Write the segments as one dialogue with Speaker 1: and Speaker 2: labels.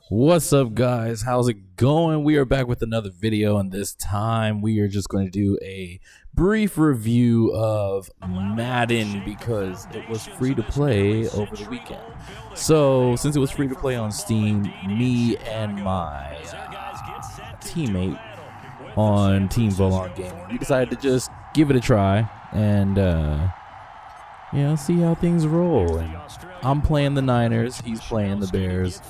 Speaker 1: What's up, guys? How's it going? We are back with another video, and this time we are just going to do a brief review of Madden because it was free to play over the weekend. So since it was free to play on Steam, me and my teammate on Team Volon Gaming, we decided to just give it a try and see how things roll. And I'm playing the Niners, he's playing the Bears.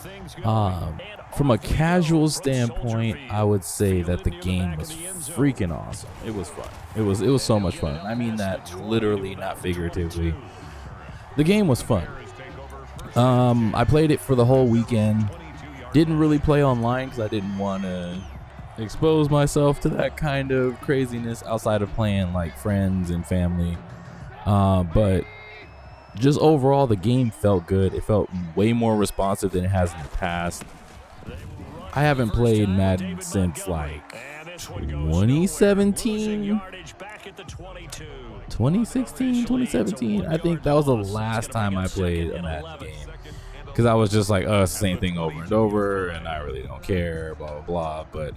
Speaker 1: From a casual standpoint, I would say that the game was freaking awesome. It was fun. It was so much fun. I mean that literally, not figuratively. The game was fun. I played it for the whole weekend. Didn't really play online because I didn't want to expose myself to that kind of craziness outside of playing like friends and family. But just overall, the game felt good. It felt way more responsive than it has in the past. I haven't played Madden since like 2017, 2017. I think that was the last time I played a Madden game, because I was just like, it's the same thing over and over, and I really don't care, blah blah blah. But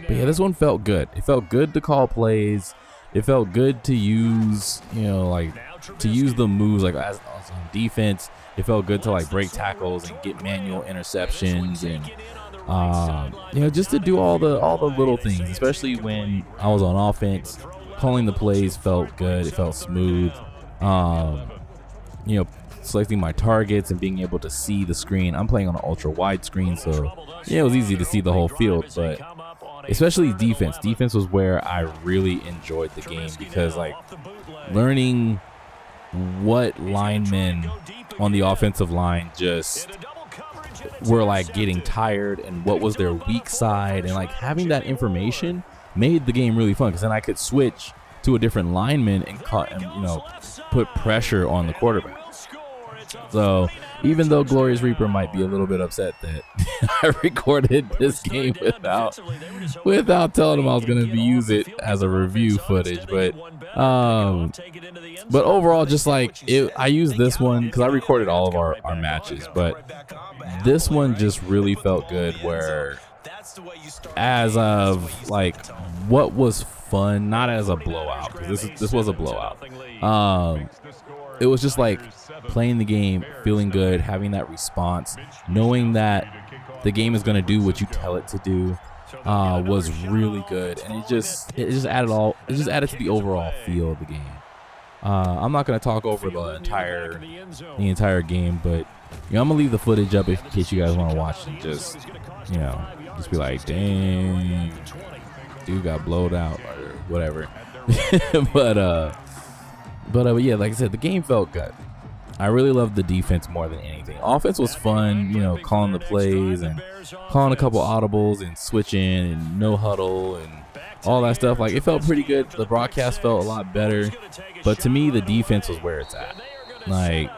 Speaker 1: yeah, this one felt good. It felt good to call plays. It felt good to use, to use the moves like as on defense. It felt good to like break tackles and get manual interceptions, and just to do all the little things, especially when I was on offense. Calling the plays felt good. It felt smooth. Selecting my targets and being able to see the screen. I'm playing on an ultra wide screen, so it was easy to see the whole field. But especially defense. Defense was where I really enjoyed the game, because like learning what linemen on the offensive line just were like getting tired and what was their weak side, and like having that information made the game really fun, because then I could switch to a different lineman and put pressure on the quarterback. So even though Glorious Reaper might be a little bit upset that I recorded this game without telling him I was going to use it as a review footage, but overall, just like I used this one because I recorded all of our matches, but this one just really felt good, where as of like what was fun, not as a blowout, because this was a blowout. It was just like playing the game, feeling good, having that response, knowing that the game is going to do what you tell it to do, was really good, and it just added to the overall feel of the game. I'm not going to talk over the entire game, but I'm gonna leave the footage up in case you guys want to watch and just be like, dang, dude got blowed out or whatever. but yeah, like I said, the game felt good. I really loved the defense more than anything. Offense was fun, calling the plays and calling a couple audibles and switching and no huddle and all that stuff. Like, it felt pretty good. The broadcast felt a lot better, but to me, the defense was where it's at. Like,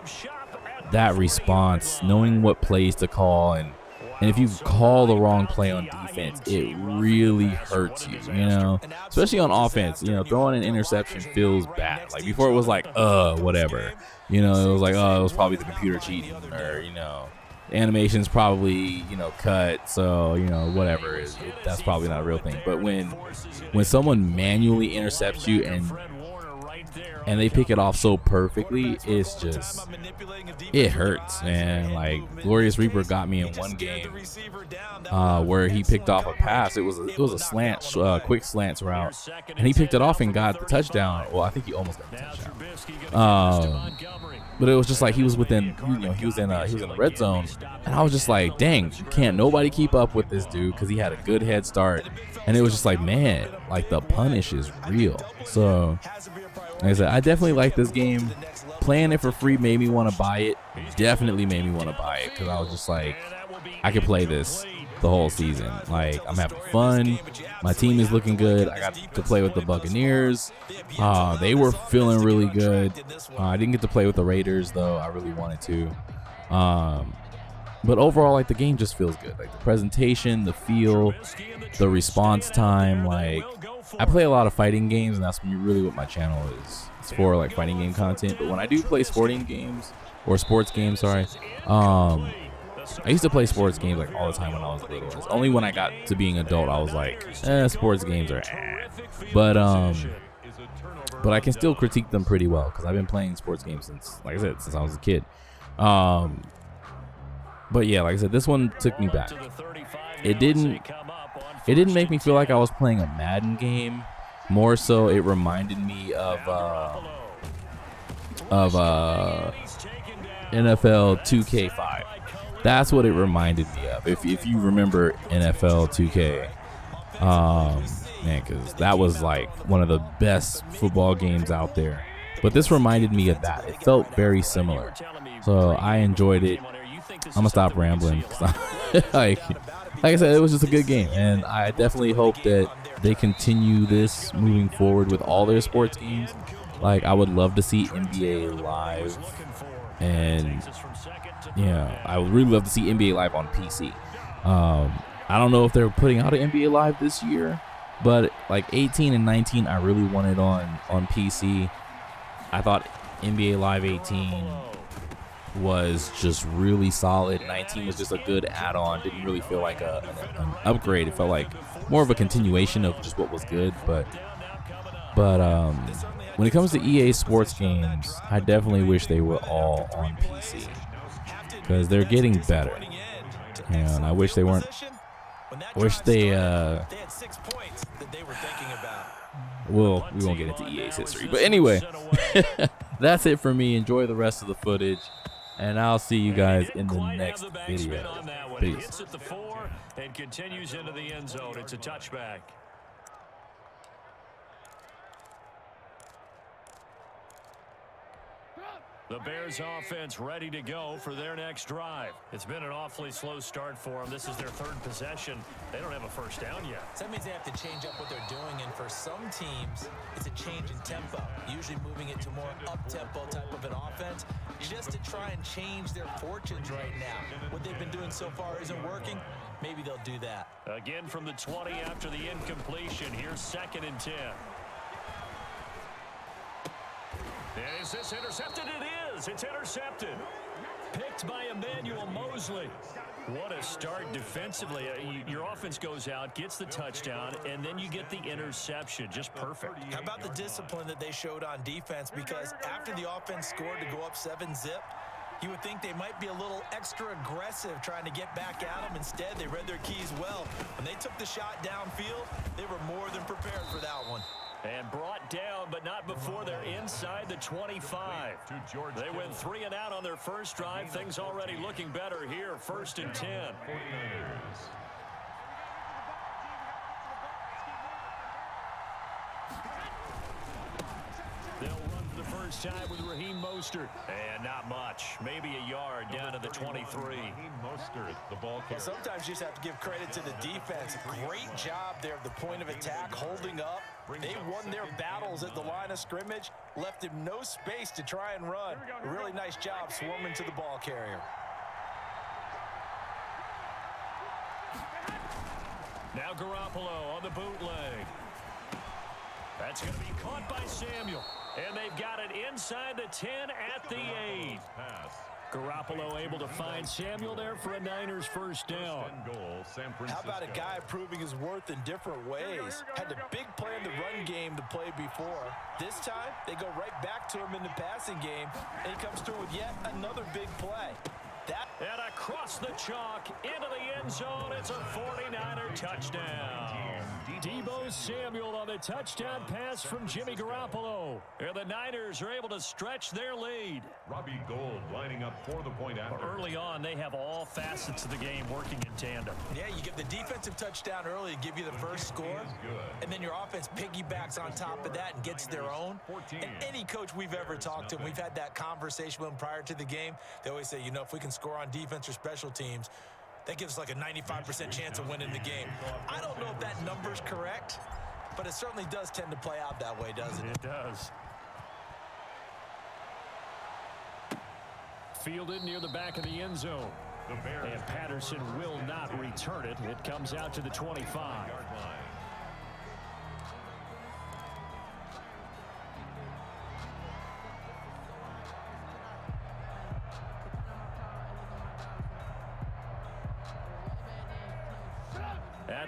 Speaker 1: that response, knowing what plays to call, and if you call the wrong play on defense, it really hurts you, especially on offense. Throwing an interception feels bad. Like, before it was like, whatever, it was like, it was probably the computer cheating, or, the animation's probably, cut, so, whatever, that's probably not a real thing. But when someone manually intercepts you and they pick it off so perfectly, it hurts, man. Like, Glorious Reaper got me in one game where he picked off a pass. It was a slant, quick slants route, and he picked it off and got the touchdown. Well, I think he almost got the touchdown. But it was just like he was within, he was in the red zone, and I was just like, dang, can't nobody keep up with this dude, because he had a good head start, and it was just like, man, like the punish is real. So, like I said, I definitely like this game. Playing it for free made me want to buy it. Definitely made me want to buy it, because I was just like, I could play this the whole season. Like, I'm having fun. My team is looking good. I got to play with the Buccaneers. They were feeling really good. I didn't get to play with the Raiders, though. I really wanted to. But overall, like, the game just feels good. Like, the presentation, the feel, the response time. Like, I play a lot of fighting games, and that's really what my channel is. It's for like fighting game content. But when I do play sporting games or sports games, I used to play sports games like all the time when I was little. It's only when I got to being an adult I was like, sports games are But I can still critique them pretty well because I've been playing sports games since, like I said, since I was a kid. But yeah, like I said, this one took me back. It didn't make me feel like I was playing a Madden game. More so, it reminded me of NFL 2K5. That's what it reminded me of. If you remember NFL 2K, man, because that was like one of the best football games out there. But this reminded me of that. It felt very similar, so I enjoyed it. I'm gonna stop rambling. Like I said, it was just a good game, and I definitely hope that they continue this moving forward with all their sports games. Like, I would love to see NBA Live, and yeah, I would really love to see NBA Live on PC. I don't know if they're putting out an NBA Live this year, but like 18 and 19, I really wanted on PC. I thought NBA Live 18 was just really solid. 19 was just a good add-on. Didn't really feel like an upgrade. It felt like more of a continuation of just what was good. But when it comes to EA Sports games, I definitely wish they were all on PC because they're getting better. And I wish they weren't. I wish they. Well, we won't get into EA's history, but anyway, that's it for me. Enjoy the rest of the footage, and I'll see you guys in the next video. Peace.
Speaker 2: Hits at the 4 and continues into the end zone. It's a touchback. The Bears offense ready to go for their next drive. It's been an awfully slow start for them. This is their third possession. They don't have a first down yet.
Speaker 3: So that means they have to change up what they're doing, and for some teams, it's a change in tempo, usually moving it to more up-tempo type of an offense, just to try and change their fortunes right now. What they've been doing so far isn't working. Maybe they'll do that.
Speaker 2: Again from the 20 after the incompletion. Here's 2nd and 10. Is this intercepted? It is. It's intercepted. Picked by Emmanuel Mosley. What a start defensively. Your offense goes out, gets the touchdown, and then you get the interception. Just perfect.
Speaker 3: How about the discipline that they showed on defense? Because after the offense scored to go up 7-zip, you would think they might be a little extra aggressive trying to get back at them. Instead, they read their keys well. When they took the shot downfield, they were more than prepared for that one.
Speaker 2: And brought down, but not before they're inside the 25. They went 3 and out on their first drive. Things already looking better here. 1st and 10. They'll run for the first time with Raheem Mostert. And not much. Maybe a yard down to the 23.
Speaker 3: Well, sometimes you just have to give credit to the defense. Great job there at the point of attack, holding up. They won their battles at the line of scrimmage, left him no space to try and run. A really nice job swarming to the ball carrier.
Speaker 2: Now Garoppolo on the bootleg. That's going to be caught by Samuel. And they've got it inside the 10 at the 8. Garoppolo able to find Samuel there for a Niners first down.
Speaker 3: How about a guy proving his worth in different ways? Had the big play in the run game to play before. This time, they go right back to him in the passing game, and he comes through with yet another big play.
Speaker 2: And across the chalk, into the end zone, it's a 49er touchdown. Deebo Samuel on the touchdown pass from Jimmy Garoppolo. And the Niners are able to stretch their lead.
Speaker 4: Robbie Gould lining up for the point after.
Speaker 2: Early on, they have all facets of the game working in tandem.
Speaker 3: Yeah, you get the defensive touchdown early to give you the first score, and then your offense piggybacks on top of that and gets their own. And any coach we've ever talked to, we've had that conversation with them prior to the game, they always say, you know, if we can score on defense or special teams, that gives us like a 95% chance of winning the game. I don't know if that number's correct, but it certainly does tend to play out that way, doesn't it?
Speaker 2: It does. Fielded near the back of the end zone. And Patterson will not return it. It comes out to the 25.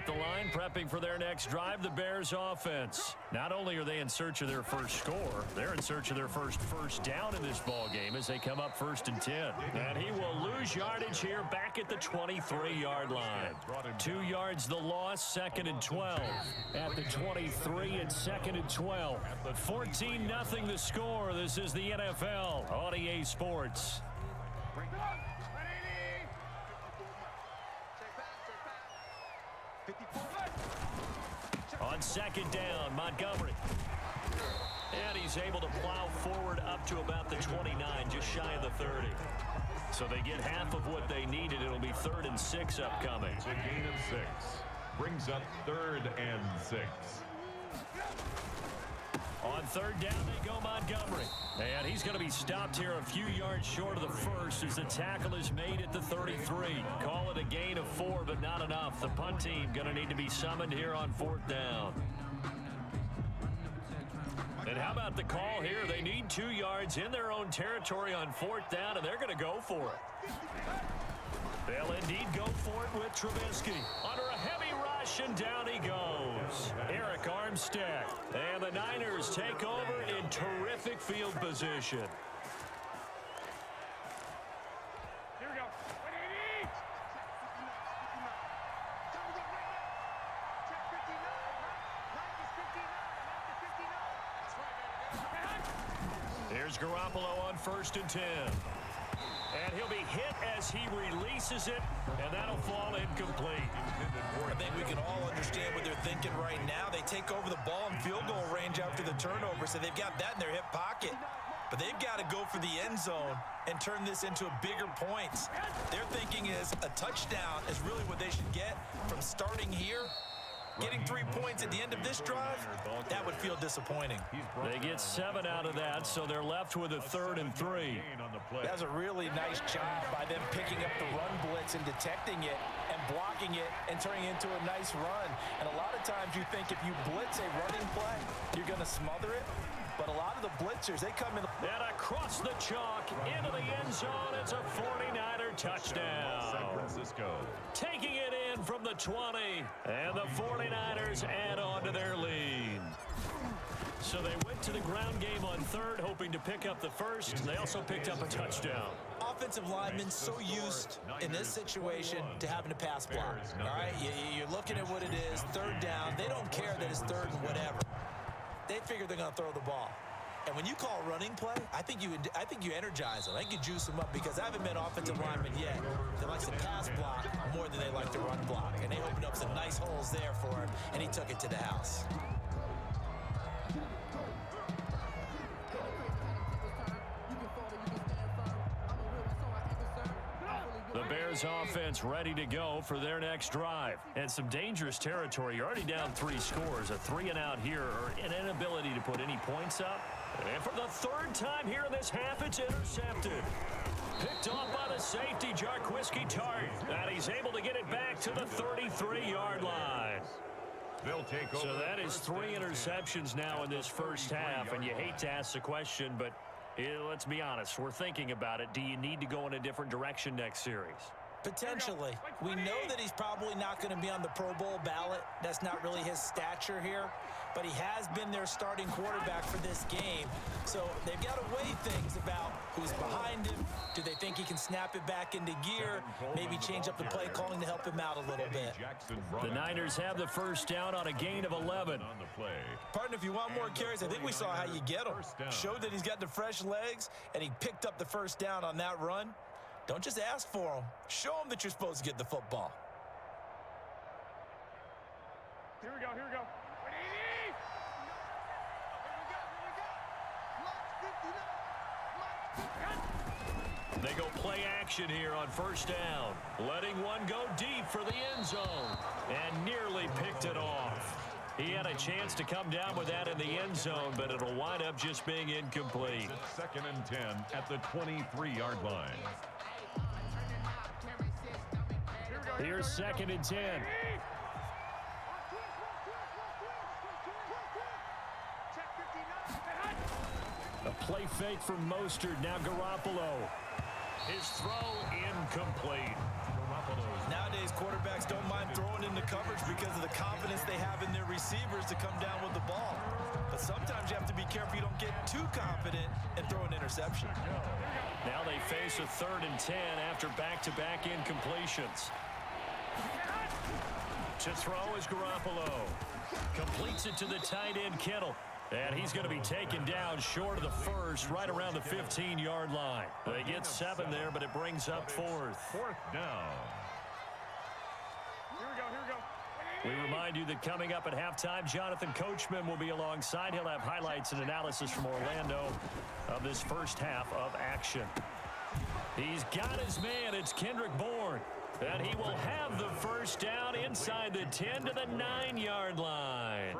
Speaker 2: at the line, prepping for their next drive, the Bears offense. Not only are they in search of their first score, they're in search of their first down in this ball game as they come up 1st and 10. And he will lose yardage here back at the 23-yard line. 2 yards the loss, 2nd and 12. At the 23 and 2nd and 12. 14-0 the score. This is the NFL on EA Sports. On 2nd down, Montgomery. And he's able to plow forward up to about the 29, just shy of the 30. So they get half of what they needed. It'll be 3rd and 6 upcoming.
Speaker 4: It's a gain of 6. Brings up 3rd and 6.
Speaker 2: On 3rd down, they go Montgomery. And he's going to be stopped here a few yards short of the first as the tackle is made at the 33. Call it a gain of 4, but not enough. The punt team going to need to be summoned here on 4th down. And how about the call here? They need 2 yards in their own territory on 4th down, and they're going to go for it. They'll indeed go for it with Trubisky. Under a heavy rush, and down he goes. Eric Armstead. And the Niners take over in terrific field position.
Speaker 5: Here we go.
Speaker 2: Here's Garoppolo on 1st and 10. And he'll be hit as he releases it, and that'll fall incomplete.
Speaker 3: I think we can all understand what they're thinking right now. They take over the ball in field goal range after the turnover, so they've got that in their hip pocket. But they've got to go for the end zone and turn this into a bigger points. Their thinking is a touchdown is really what they should get from starting here. Getting 3 points at the end of this drive, that would feel disappointing.
Speaker 2: They get 7 out of that, so they're left with a 3rd and 3.
Speaker 3: That was a really nice job by them picking up the run blitz and detecting it and blocking it and turning it into a nice run. And a lot of times you think if you blitz a running play, you're going to smother it. But a lot of the blitzers, they come in.
Speaker 2: And across the chalk, into the end zone, it's a 49er touchdown.
Speaker 4: San Francisco.
Speaker 2: Taking it in from the 20, and the 49ers add on to their lead. So they went to the ground game on 3rd, hoping to pick up the first. They also picked up a touchdown.
Speaker 3: Offensive linemen so used in this situation to having to pass block. All right, you're looking at what it is, 3rd down. They don't care that it's 3rd and whatever. They figure they're going to throw the ball. And when you call a running play, I think you energize them. I think you juice them up because I haven't met offensive linemen yet that likes to pass block more than they like to run block. And they opened up some nice holes there for him, and he took it to the house.
Speaker 2: The Bears offense ready to go for their next drive. And some dangerous territory. You're already down 3 scores. A 3-and-out here, or an inability to put any points up. And for the 3rd time here in this half, it's intercepted. Picked off by the safety, Jarquiski Tart. And he's able to get it back to the 33-yard line.
Speaker 4: They'll take over.
Speaker 2: So that is 3 interceptions now in this first half. And you hate to ask the question, but let's be honest. We're thinking about it. Do you need to go in a different direction next series?
Speaker 3: Potentially. We know that he's probably not going to be on the Pro Bowl ballot. That's not really his stature here. But he has been their starting quarterback for this game. So they've got to weigh things about who's behind him. Do they think he can snap it back into gear? Maybe change up the play calling to help him out a little bit.
Speaker 2: The Niners have the first down on a gain of 11.
Speaker 3: Partner, if you want more carries, I think we saw how you get him. Showed that he's got the fresh legs, and he picked up the first down on that run. Don't just ask for him. Show him that you're supposed to get the football.
Speaker 5: Here we go, here we go.
Speaker 2: They go play action here on first down. Letting one go deep for the end zone. And nearly picked it off. He had a chance to come down with that in the end zone, but it'll wind up just being incomplete.
Speaker 4: It's 2nd and 10 at the 23-yard line.
Speaker 2: Here's 2nd and 10. A play fake from Mostert. Now Garoppolo. His throw incomplete.
Speaker 3: Now Nowadays, quarterbacks don't mind throwing into coverage because of the confidence they have in their receivers to come down with the ball. But sometimes you have to be careful you don't get too confident and throw an interception.
Speaker 2: Now they face a 3rd and 10 after back-to-back incompletions. To throw is Garoppolo. Completes it to the tight end, Kittle. And he's going to be taken down short of the first, right around the 15-yard line. They get 7 there, but it brings up 4th.
Speaker 4: 4th down.
Speaker 5: Here we go, here we go.
Speaker 2: We remind you that coming up at halftime, Jonathan Coachman will be alongside. He'll have highlights and analysis from Orlando of this first half of action. He's got his man. It's Kendrick Bourne. And he will have the first down inside the 10 to the 9-yard line.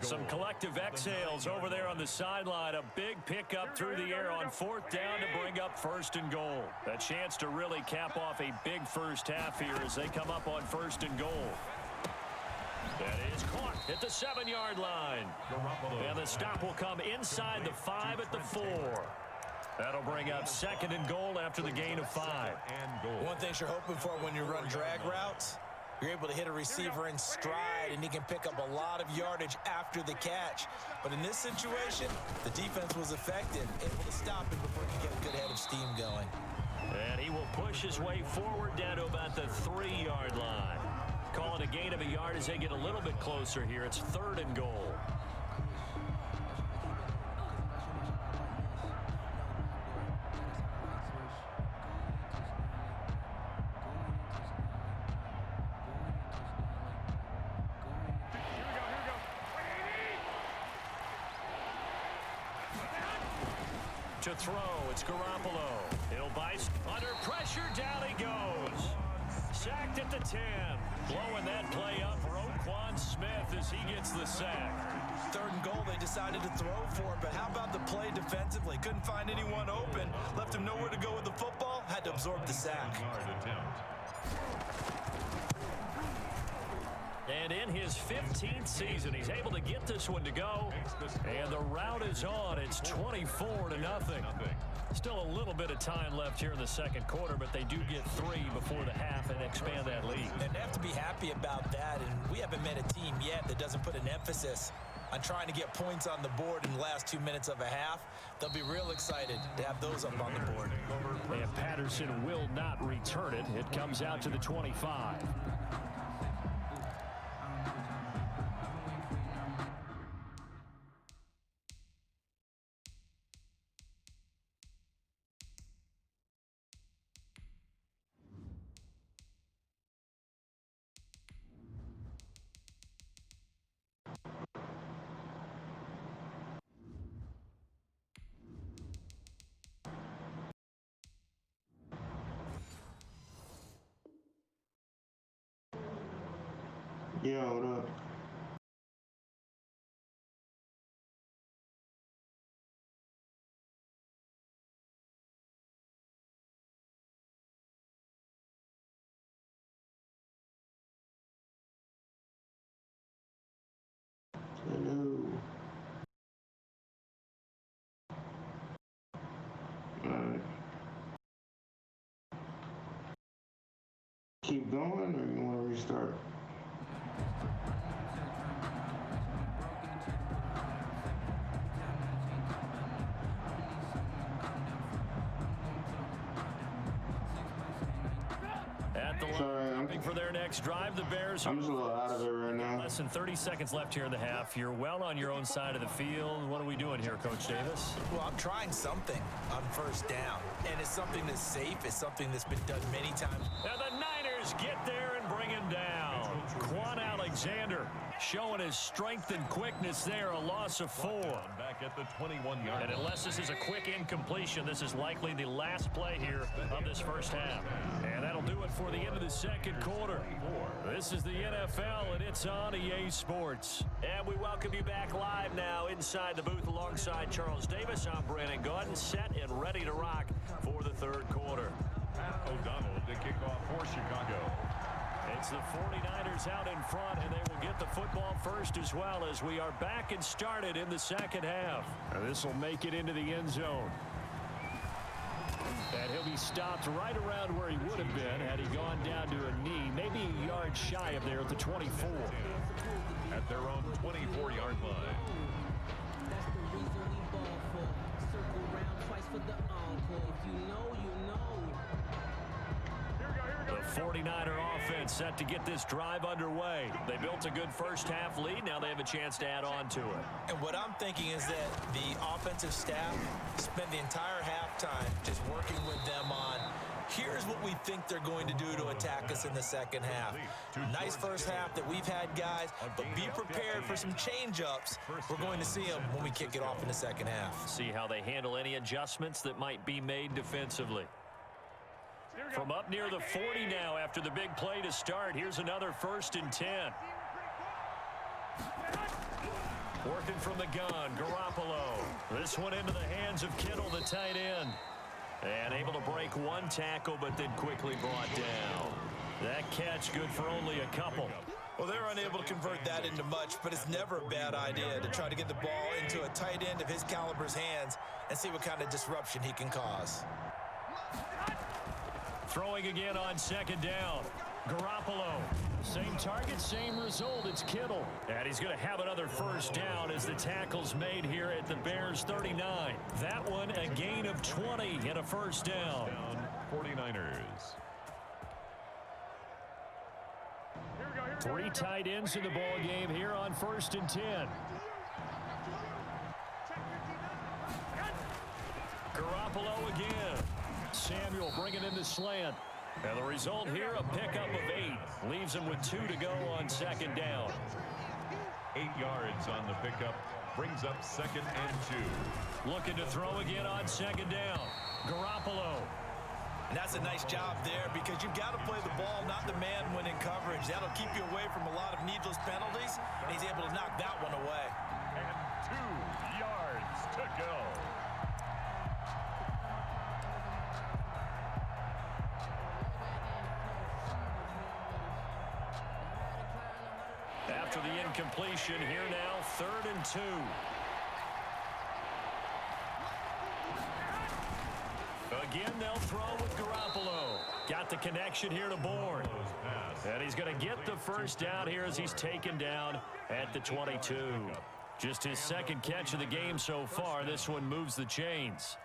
Speaker 2: Some collective exhales over there on the sideline. A big pickup through the air on 4th down to bring up 1st and goal. A chance to really cap off a big first half here as they come up on 1st and goal. That is caught at the 7-yard line. And the stop will come inside the 5 at the 4. That'll bring up 2nd and goal after the gain of 5.
Speaker 3: One thing you're hoping for when you run drag routes, you're able to hit a receiver in stride, and he can pick up a lot of yardage after the catch. But in this situation, the defense was effective, able to stop him before he could get a good head of steam going.
Speaker 2: And he will push his way forward down to about the 3-yard line. Call it a gain of a yard as they get a little bit closer here. It's 3rd and goal. To throw, it's Garoppolo. He'll bite under pressure. Down he goes. Sacked at the 10. Blowing that play up, Roquan Smith as he gets the sack.
Speaker 3: 3rd and goal, they decided to throw for it, but how about the play defensively? Couldn't find anyone open, left him nowhere to go with the football, had to absorb the sack.
Speaker 2: And in his 15th season, he's able to get this one to go. And the route is on. It's 24-0. Still a little bit of time left here in the 2nd quarter, but they do get 3 before the half and expand that lead.
Speaker 3: And they have to be happy about that, and we haven't met a team yet that doesn't put an emphasis on trying to get points on the board in the last 2 minutes of a half. They'll be real excited to have those up on the board.
Speaker 2: And Patterson will not return it. It comes out to the 25.
Speaker 6: Yeah, what up? Hello. Alright. Keep going, or you want to restart?
Speaker 2: For their next drive, the Bears.
Speaker 6: I'm just a little out of it right now.
Speaker 2: Less than 30 seconds left here in the half. You're well on your own side of the field. What are we doing here, Coach Davis?
Speaker 3: Well, I'm trying something on 1st down, and it's something that's safe. It's something that's been done many times.
Speaker 2: And the Niners get there and bring him down. Quan Alexander showing his strength and quickness there. A loss of 4.
Speaker 4: Back at the 21-yard.
Speaker 2: And unless this is a quick incompletion, this is likely the last play here of this first half. And that'll do it for the end of the 2nd quarter. This is the NFL, and it's on EA Sports. And we welcome you back live now inside the booth alongside Charles Davis. I'm Brandon Gaudin, set and ready to rock for the 3rd quarter.
Speaker 4: Pat O'Donnell to kick off for Chicago.
Speaker 2: It's the 49ers out in front, and they will get the football first as well as we are back and started in the 2nd half. This will make it into the end zone. And he'll be stopped right around where he would have been had he gone down to a knee. Maybe yards shy of there at the 24.
Speaker 4: At their own 24-yard line.
Speaker 7: That's the reason we ball for. Circle round twice for the encore. If you know, you know.
Speaker 2: The 49er offense set to get this drive underway. They built a good first half lead. Now they have a chance to add on to it.
Speaker 3: And what I'm thinking is that the offensive staff spent the entire halftime just working with them on, here's what we think they're going to do to attack us in the second half. Nice first half that we've had, guys, but be prepared for some change-ups. We're going to see them when we kick it off in the second half.
Speaker 2: See how they handle any adjustments that might be made defensively. From up near the 40 now after the big play to start. Here's another 1st and 10. Working from the gun, Garoppolo. This one into the hands of Kittle, the tight end. And able to break one tackle, but then quickly brought down. That catch good for only a couple.
Speaker 3: Well, they're unable to convert that into much, but it's never a bad idea to try to get the ball into a tight end of his caliber's hands and see what kind of disruption he can cause.
Speaker 2: Throwing again on 2nd down. Garoppolo. Same target, same result. It's Kittle. And he's going to have another 1st down as the tackle's made here at the Bears 39. That one a gain of 20 and a 1st down.
Speaker 4: 49ers.
Speaker 2: 3 tight ends in the ball game here on 1st and 10. Garoppolo again. Samuel bringing in the slant. And the result here, a pickup of 8. Leaves him with 2 to go on 2nd down.
Speaker 4: 8 yards on the pickup. Brings up 2nd and 2.
Speaker 2: Looking to throw again on 2nd down. Garoppolo.
Speaker 3: And that's a nice job there because you've got to play the ball, not the man when in coverage. That'll keep you away from a lot of needless penalties, and he's able to knock that one away.
Speaker 4: And 2 yards to go.
Speaker 2: After the incompletion, here now, 3rd and 2. Again, they'll throw with Garoppolo. Got the connection here to Bourne. And he's going to get the 1st down here as he's taken down at the 22. Just his 2nd catch of the game so far. This one moves the chains.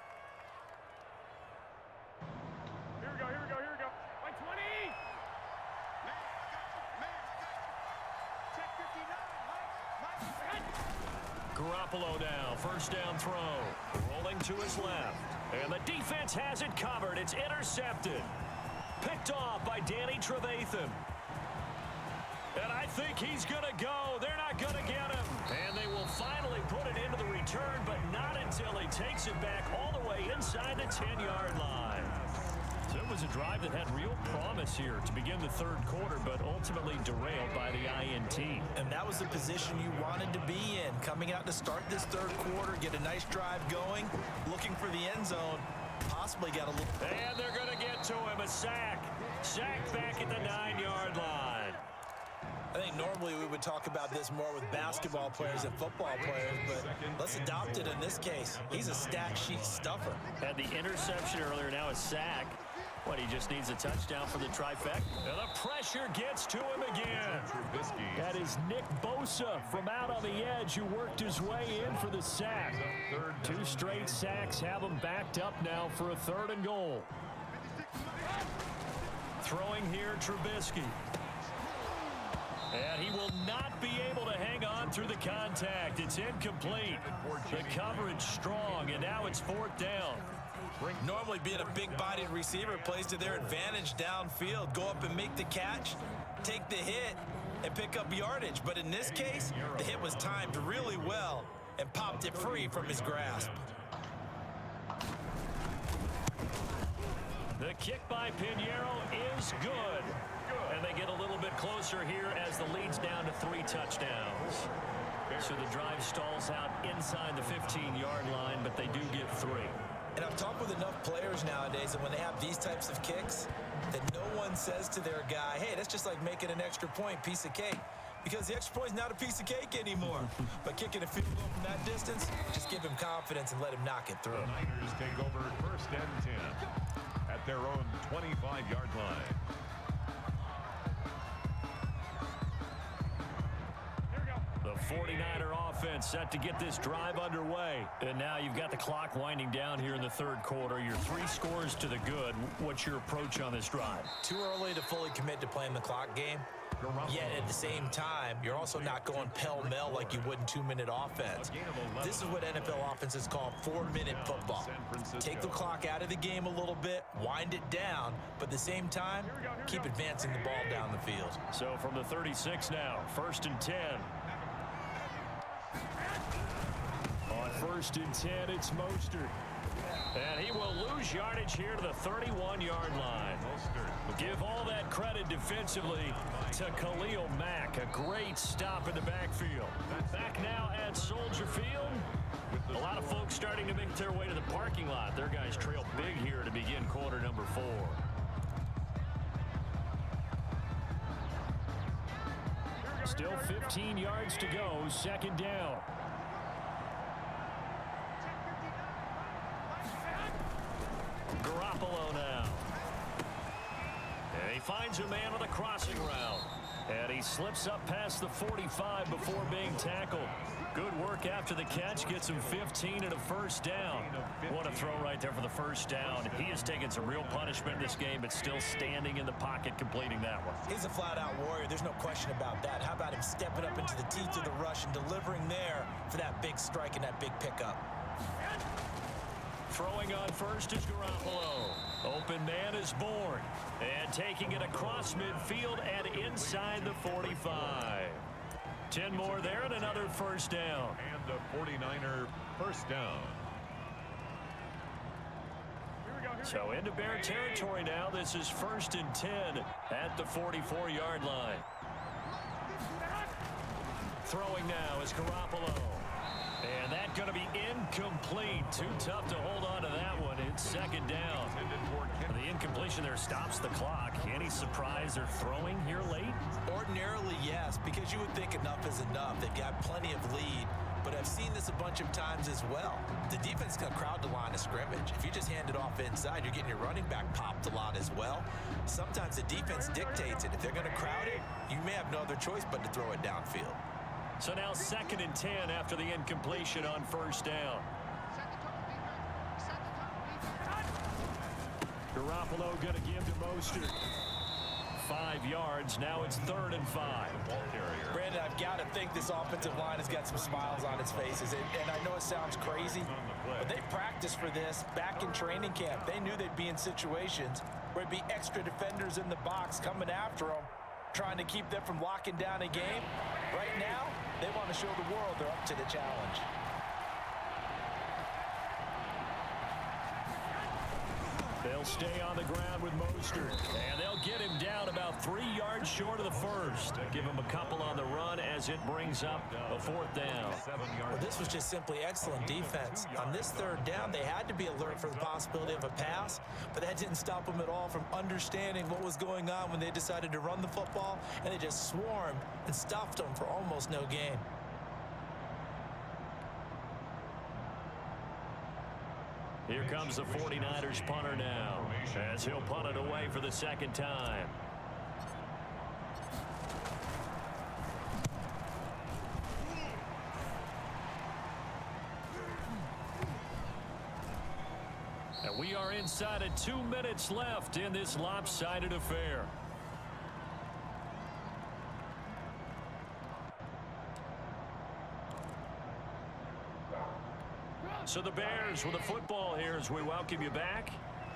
Speaker 5: Here we go, here we go, here we go. By 20! Check 59.
Speaker 2: Garoppolo now, 1st down throw. Rolling to his left. And the defense has it covered. It's intercepted. Picked off by Danny Trevathan. And I think he's going to go. They're not going to get him. And they will finally put it into the return, but not until he takes it back all the way inside the 10-yard line. So it was a drive that had real promise here to begin the 3rd quarter, but ultimately derailed by the INT.
Speaker 3: And that was the position you wanted to be in. Coming out to start this 3rd quarter, get a nice drive going, looking for the end zone, possibly got a little...
Speaker 2: And they're going to get to him, a sack. Sack back at the 9-yard line.
Speaker 3: I think normally we would talk about this more with basketball players and football players, but let's adopt it in this case. He's a stat sheet stuffer.
Speaker 2: Had the interception earlier, now a sack. What, he just needs a touchdown for the trifecta? And the pressure gets to him again. That is Nick Bosa from out on the edge who worked his way in for the sack. 2 straight sacks have him backed up now for a 3rd and goal. Throwing here, Trubisky. And he will not be able to hang on through the contact. It's incomplete. The coverage strong, and now it's 4th down.
Speaker 3: Normally being a big-bodied receiver plays to their advantage downfield. Go up and make the catch, take the hit, and pick up yardage. But in this case, the hit was timed really well and popped it free from his grasp.
Speaker 2: The kick by Pinheiro is good. And they get a little bit closer here as the lead's down to 3 touchdowns. So the drive stalls out inside the 15-yard line, but they do get 3.
Speaker 3: And I've talked with enough players nowadays that when they have these types of kicks, that no one says to their guy, hey, that's just like making an extra point, piece of cake. Because the extra point is not a piece of cake anymore. But kicking a field goal from that distance, just give him confidence and let him knock it through.
Speaker 4: The Niners take over 1st and 10 at their own 25-yard line.
Speaker 2: 49er offense set to get this drive underway. And now you've got the clock winding down here in the third quarter. You're 3 scores to the good. What's your approach on this drive?
Speaker 3: Too early to fully commit to playing the clock game. Yet at the same time, you're also not going pell-mell like you would in 2-minute offense. This is what NFL offenses call 4-minute football. Take the clock out of the game a little bit, wind it down, but at the same time, keep advancing the ball down the field.
Speaker 2: So from the 36 now, 1st and 10. On 1st and 10, it's Mostert. And he will lose yardage here to the 31-yard line. Give all that credit defensively to Khalil Mack. A great stop in the backfield. Back now at Soldier Field. A lot of folks starting to make their way to the parking lot. Their guys trail big here to begin quarter number 4. Still 15 yards to go, 2nd down. Garoppolo now. And he finds a man on the crossing route. And he slips up past the 45 before being tackled. Good work after the catch. Gets him 15 and a 1st down. What a throw right there for the 1st down. He has taken some real punishment in this game, but still standing in the pocket completing that one.
Speaker 3: He's a flat-out warrior. There's no question about that. How about him stepping up into the teeth of the rush and delivering there for that big strike and that big pickup?
Speaker 2: Throwing on first is Garoppolo. Open man is born. And taking it across midfield and inside the 45. 10 more there and another 1st down.
Speaker 4: And the 49er 1st down.
Speaker 2: So into Bear territory now. This is 1st and 10 at the 44-yard line. Throwing now is Garoppolo. And that's going to be incomplete. Too tough to hold on to that one. It's 2nd down. The incompletion there stops the clock. Any surprise they're throwing here late?
Speaker 3: Ordinarily, yes, because you would think enough is enough. They've got plenty of lead, but I've seen this a bunch of times as well. The defense is going to crowd the line of scrimmage. If you just hand it off inside, you're getting your running back popped a lot as well. Sometimes the defense dictates it. If they're going to crowd it, you may have no other choice but to throw it downfield.
Speaker 2: So now 2nd and 10 after the incompletion on 1st down. Garoppolo going to give to Mostert. 5 yards. Now it's 3rd and 5.
Speaker 3: Brandon, I've got to think this offensive line has got some smiles on its faces. And I know it sounds crazy, but they practiced for this back in training camp. They knew they'd be in situations where there'd be extra defenders in the box coming after them, trying to keep them from locking down a game. Right now, they want to show the world they're up to the challenge.
Speaker 2: They'll stay on the ground with Mostert, and they'll get him down about 3 yards short of the 1st. Give him a couple on the run as it brings up a 4th down.
Speaker 3: Well, this was just simply excellent defense. On this 3rd down, they had to be alert for the possibility of a pass, but that didn't stop them at all from understanding what was going on when they decided to run the football, and they just swarmed and stuffed them for almost no gain.
Speaker 2: Here comes the 49ers punter now, as he'll punt it away for the 2nd time. And we are inside of 2 minutes left in this lopsided affair. So the Bears with the football here as we welcome you back.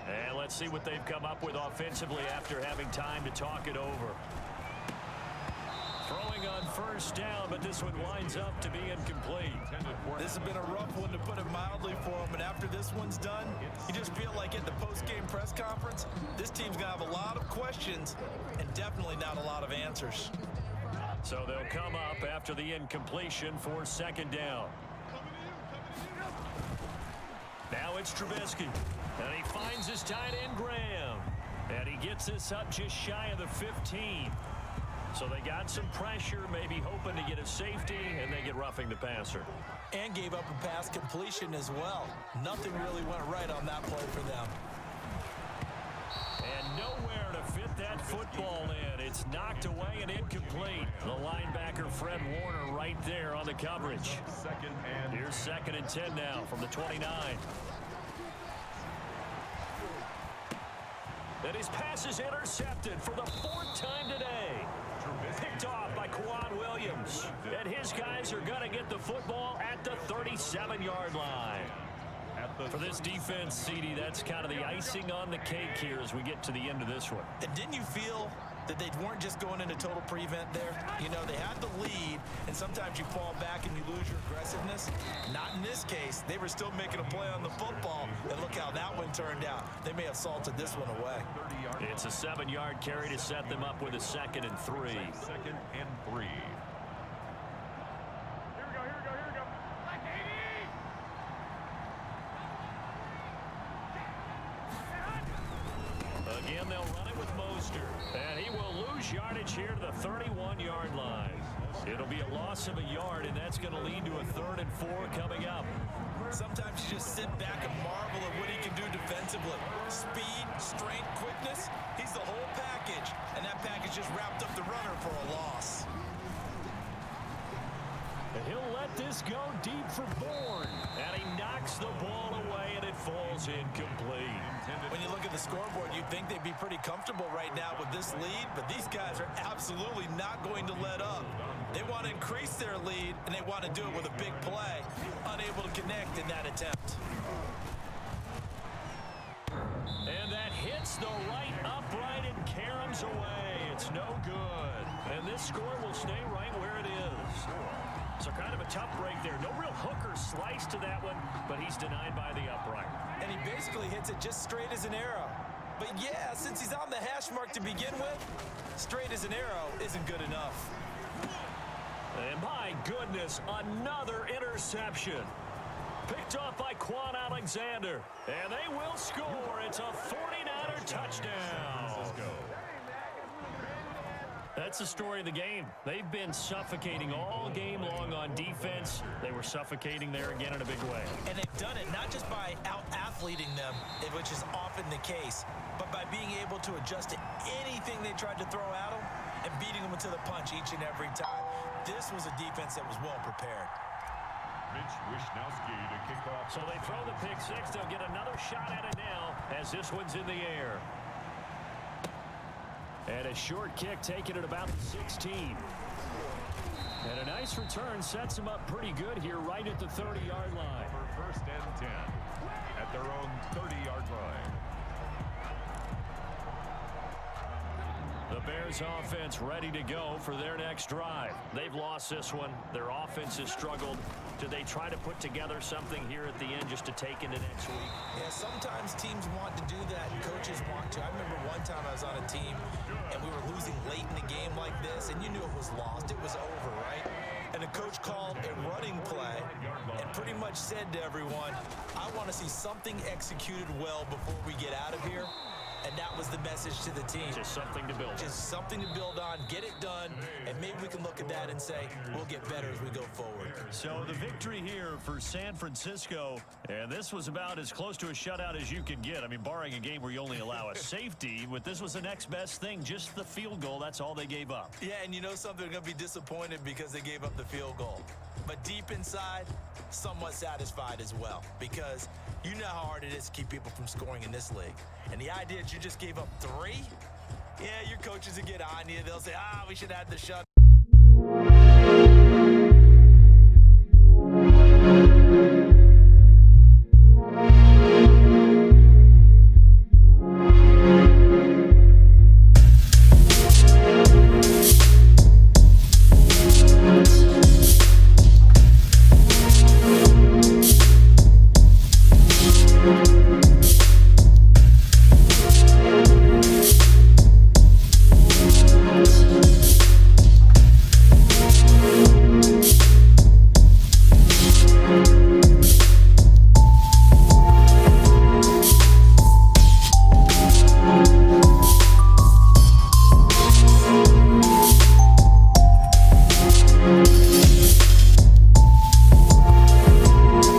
Speaker 2: And let's see what they've come up with offensively after having time to talk it over. Throwing on 1st down, but this one winds up to be incomplete.
Speaker 3: This has been a rough one, to put it mildly, for them. And after this one's done, you just feel like at the post-game press conference, this team's going to have a lot of questions and definitely not a lot of answers.
Speaker 2: So they'll come up after the incompletion for 2nd down. Now it's Trubisky, and he finds his tight end, Graham. And he gets this up just shy of the 15. So they got some pressure, maybe hoping to get a safety, and they get roughing the passer.
Speaker 3: And gave up a pass completion as well. Nothing really went right on that play for them.
Speaker 2: And nowhere to fit that football in. It's knocked away and incomplete. The linebacker Fred Warner right there on the coverage.
Speaker 4: Second and
Speaker 2: Here's 2nd and 10 now from the 29. And his pass is intercepted for the 4th time today. Picked off by Quan Williams. And his guys are going to get the football at the 37-yard line. For this defense, CD, that's kind of the icing on the cake here as we get to the end of this one.
Speaker 3: And didn't you feel that they weren't just going into total prevent there? You know, they had the lead, and sometimes you fall back and you lose your aggressiveness. Not in this case. They were still making a play on the football, and look how that one turned out. They may have salted this one away.
Speaker 2: It's a 7-yard carry to set them up with a 2nd and 3.
Speaker 4: 2nd and 3.
Speaker 5: Here we go, here we go, here we go. Like 80!
Speaker 2: Again, they'll run it with Mostert. And he will lose yardage here to the 31-yard line. It'll be a loss of a yard, and that's going to lead to a 3rd and 4 coming up.
Speaker 3: Sometimes you just sit back and marvel at what he can do defensively. Speed, strength, quickness, he's the whole package. And that package just wrapped up the runner for a loss.
Speaker 2: And he'll let this go deep for Bourne. And he knocks the ball away, and it falls incomplete.
Speaker 3: When you look at the scoreboard, you'd think they'd be pretty comfortable right now with this lead, but these guys are absolutely not going to let up. They want to increase their lead, and they want to do it with a big play. Unable to connect in that attempt.
Speaker 2: And that hits the right upright and caroms away. It's no good. And this score will stay right where it is. So kind of a tough break there. No real hooker slice to that one, but he's denied by the upright.
Speaker 3: And he basically hits it just straight as an arrow. But yeah, since he's on the hash mark to begin with, straight as an arrow isn't good enough.
Speaker 2: And my goodness, another interception. Picked off by Quan Alexander. And they will score. It's a 49er touchdown. That's the story of the game. They've been suffocating all game long on defense. They were suffocating there again in a big way.
Speaker 3: And they've done it not just by out-athleting them, which is often the case, but by being able to adjust to anything they tried to throw at them and beating them to the punch each and every time. This was a defense that was well prepared.
Speaker 4: Mitch Wishnowski to kick off.
Speaker 2: So they throw the pick six. They'll get another shot at it now as this one's in the air. And a short kick taken at about the 16. And a nice return sets them up pretty good here right at the 30-yard line.
Speaker 4: For 1st and 10 at their own 30-yard line.
Speaker 2: The Bears offense ready to go for their next drive. They've lost this one. Their offense has struggled. Do they try to put together something here at the end just to take into next week?
Speaker 3: Yeah, sometimes teams want to do that and coaches want to. I remember one time I was on a team and we were losing late in the game like this, and you knew it was lost. It was over, right? And the coach called a running play and pretty much said to everyone, I want to see something executed well before we get out of here. And that was the message to the team.
Speaker 2: Just something to build on.
Speaker 3: Just something to build on, get it done, and maybe we can look at that and say, we'll get better as we go forward.
Speaker 2: So the victory here for San Francisco, and this was about as close to a shutout as you can get. I mean, barring a game where you only allow a safety, but this was the next best thing, just the field goal. That's all they gave up.
Speaker 3: Yeah, and you know something, they're going to be disappointed because they gave up the field goal. But deep inside, somewhat satisfied as well, because you know how hard it is to keep people from scoring in this league. And the idea that you just gave up 3, yeah, your coaches will get on you. They'll say, we should have had the shut.